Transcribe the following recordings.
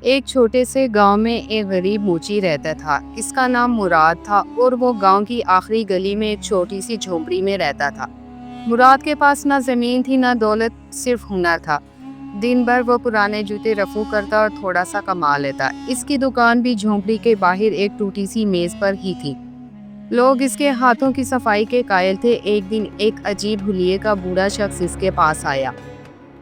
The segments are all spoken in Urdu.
ایک چھوٹے سے گاؤں میں ایک غریب موچی رہتا تھا۔ اس کا نام مراد تھا اور وہ گاؤں کی آخری گلی میں ایک چھوٹی سی جھونپڑی میں رہتا تھا۔ مراد کے پاس نہ زمین تھی نہ دولت، صرف ہنر تھا۔ دن بھر وہ پرانے جوتے رفو کرتا اور تھوڑا سا کما لیتا۔ اس کی دکان بھی جھونپڑی کے باہر ایک ٹوٹی سی میز پر ہی تھی۔ لوگ اس کے ہاتھوں کی صفائی کے قائل تھے۔ ایک دن ایک عجیب حلیے کا بوڑھا شخص اس کے پاس آیا۔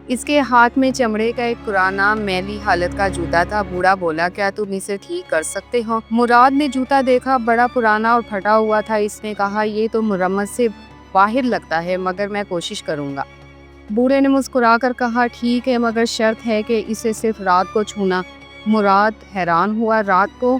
اس کے ہاتھ میں چمڑے کا ایک پرانا میلی حالت کا جوتا تھا۔ بوڑھا بولا، کیا تم اسے ٹھیک کر سکتے ہو؟ مراد نے جوتا دیکھا، بڑا پرانا اور پھٹا ہوا تھا۔ اس نے کہا، یہ تو مرمت سے باہر لگتا ہے، مگر میں کوشش کروں گا۔ بوڑھے نے مسکرا کر کہا، ٹھیک ہے، مگر شرط ہے کہ اسے صرف رات کو چھونا۔ مراد حیران ہوا، رات کو؟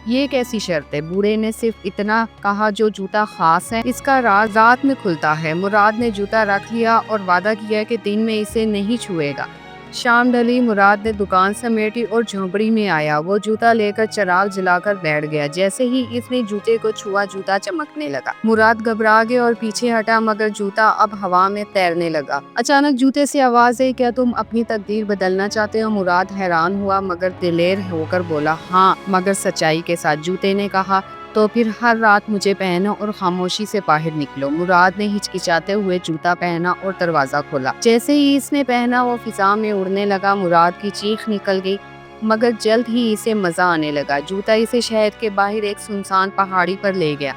یہ کیسی شرط ہے؟ بوڑھے نے صرف اتنا کہا، جو جوتا خاص ہے، اس کا راز رات میں کھلتا ہے۔ مراد نے جوتا رکھ لیا اور وعدہ کیا کہ دن میں اسے نہیں چھوئے گا۔ شام ڈلی، مراد نے دکان سمیٹی اور جھونپڑی میں آیا۔ وہ جوتا لے کر چراغ جلا کر بیٹھ گیا۔ جیسے ہی اس نے جوتے کو چھوا، جوتا چمکنے لگا۔ مراد گھبرا گیا اور پیچھے ہٹا، مگر جوتا اب ہوا میں تیرنے لگا۔ اچانک جوتے سے آواز آئی، کیا تم اپنی تقدیر بدلنا چاہتے ہو؟ مراد حیران ہوا مگر دلیر ہو کر بولا، ہاں، مگر سچائی کے ساتھ۔ جوتے نے کہا، تو پھر ہر رات مجھے پہنو اور خاموشی سے باہر نکلو۔ مراد نے ہچکچاتے ہوئے جوتا پہنا اور دروازہ کھولا۔ جیسے ہی اس نے پہنا، وہ فضا میں اڑنے لگا۔ مراد کی چیخ نکل گئی، مگر جلد ہی اسے مزہ آنے لگا۔ جوتا اسے شہر کے باہر ایک سنسان پہاڑی پر لے گیا۔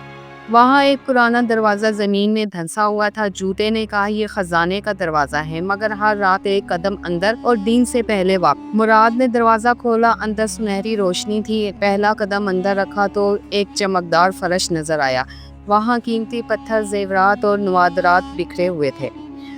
وہاں ایک پرانا دروازہ زمین میں دھنسا ہوا تھا۔ جوتے نے کہا، یہ خزانے کا دروازہ ہے، مگر ہر رات ایک قدم اندر اور دن سے پہلے واپس۔ مراد نے دروازہ کھولا، اندر سنہری روشنی تھی۔ پہلا قدم اندر رکھا تو ایک چمکدار فرش نظر آیا۔ وہاں قیمتی پتھر، زیورات اور نوادرات بکھرے ہوئے تھے۔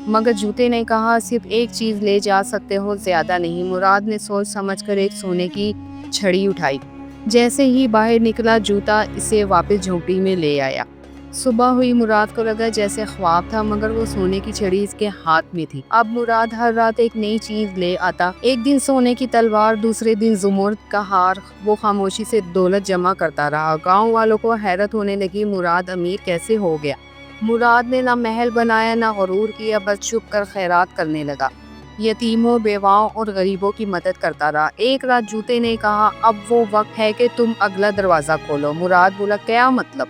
مگر جوتے نے کہا، صرف ایک چیز لے جا سکتے ہو، زیادہ نہیں۔ مراد نے سوچ سمجھ کر ایک سونے کی چھڑی اٹھائی۔ جیسے ہی باہر نکلا، جوتا اسے واپس جھونپڑی میں لے آیا۔ صبح ہوئی، مراد کو لگا جیسے خواب تھا، مگر وہ سونے کی چھڑی اس کے ہاتھ میں تھی۔ اب مراد ہر رات ایک نئی چیز لے آتا۔ ایک دن سونے کی تلوار، دوسرے دن زمرد کا ہار۔ وہ خاموشی سے دولت جمع کرتا رہا۔ گاؤں والوں کو حیرت ہونے لگی، مراد امیر کیسے ہو گیا؟ مراد نے نہ محل بنایا نہ غرور کیا، بس چھپ کر خیرات کرنے لگا۔ یتیموں، بیواؤں اور غریبوں کی مدد کرتا رہا۔ ایک رات جوتے نے کہا، اب وہ وقت ہے کہ تم اگلا دروازہ کھولو۔ مراد بولا، کیا مطلب؟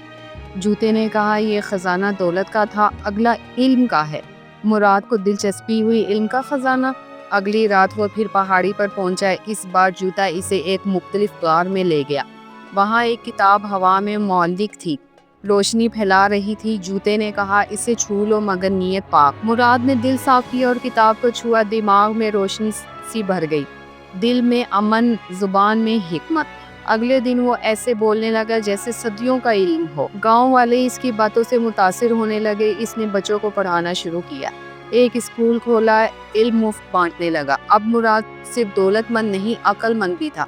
جوتے نے کہا، یہ خزانہ دولت کا تھا، اگلا علم کا ہے۔ مراد کو دلچسپی ہوئی، علم کا خزانہ؟ اگلی رات وہ پھر پہاڑی پر پہنچا۔ اس بار جوتا اسے ایک مختلف غار میں لے گیا۔ وہاں ایک کتاب ہوا میں معلق تھی، روشنی پھیلا رہی تھی۔ جوتے نے کہا، اسے چھو لو، مگر نیت پاک۔ مراد نے دل صاف کیا اور کتاب کو چھوا۔ دماغ میں روشنی سی بھر گئی، دل میں امن، زبان میں حکمت۔ اگلے دن وہ ایسے بولنے لگا جیسے صدیوں کا علم ہو۔ گاؤں والے اس کی باتوں سے متاثر ہونے لگے۔ اس نے بچوں کو پڑھانا شروع کیا، ایک اسکول کھولا، علم مفت بانٹنے لگا۔ اب مراد صرف دولت مند نہیں، عقل مند بھی تھا۔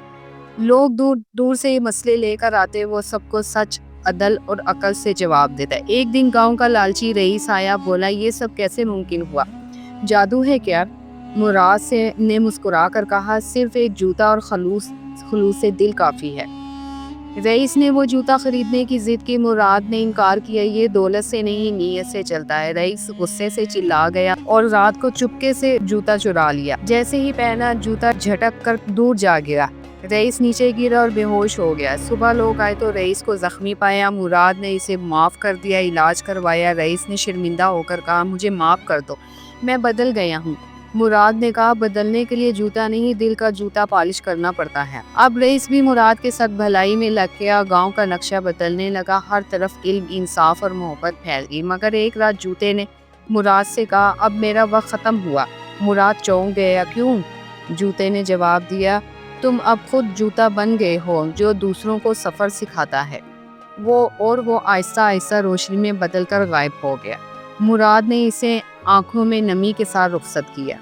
لوگ دور دور سے یہ مسئلے لے کر آتے، وہ سب کو سچ، عدل اور عقل سے جواب دیتا ہے۔ ایک دن گاؤں کا لالچی رئیس آیا، بولا، یہ سب کیسے ممکن ہوا؟ جادو ہے کیا؟ مراد نے مسکرا کر کہا، صرف ایک جوتا اور خلوص سے دل کافی ہے۔ رئیس نے وہ جوتا خریدنے کی ضد کی۔ مراد نے انکار کیا، یہ دولت سے نہیں، نیت سے چلتا ہے۔ رئیس غصے سے چلا گیا اور رات کو چپکے سے جوتا چرا لیا۔ جیسے ہی پہنا، جوتا جھٹک کر دور جا گرا۔ رئیس نیچے گرا اور بے ہوش ہو گیا۔ صبح لوگ آئے تو رئیس کو زخمی پایا۔ مراد نے اسے معاف کر دیا، علاج کروایا۔ رئیس نے شرمندہ ہو کر کہا، مجھے معاف کر دو، میں بدل گیا ہوں۔ مراد نے کہا، بدلنے کے لیے جوتا نہیں، دل کا جوتا پالش کرنا پڑتا ہے۔ اب رئیس بھی مراد کے ساتھ بھلائی میں لگ گیا۔ گاؤں کا نقشہ بدلنے لگا، ہر طرف علم، انصاف اور محبت پھیل گئی۔ مگر ایک رات جوتے نے مراد سے کہا، اب میرا وقت ختم ہوا۔ مراد چونک گیا، کیوں؟ جوتے نے جواب دیا، تم اب خود جوتا بن گئے ہو جو دوسروں کو سفر سکھاتا ہے۔ وہ آہستہ آہستہ روشنی میں بدل کر غائب ہو گیا۔ مراد نے اسے آنکھوں میں نمی کے ساتھ رخصت کیا۔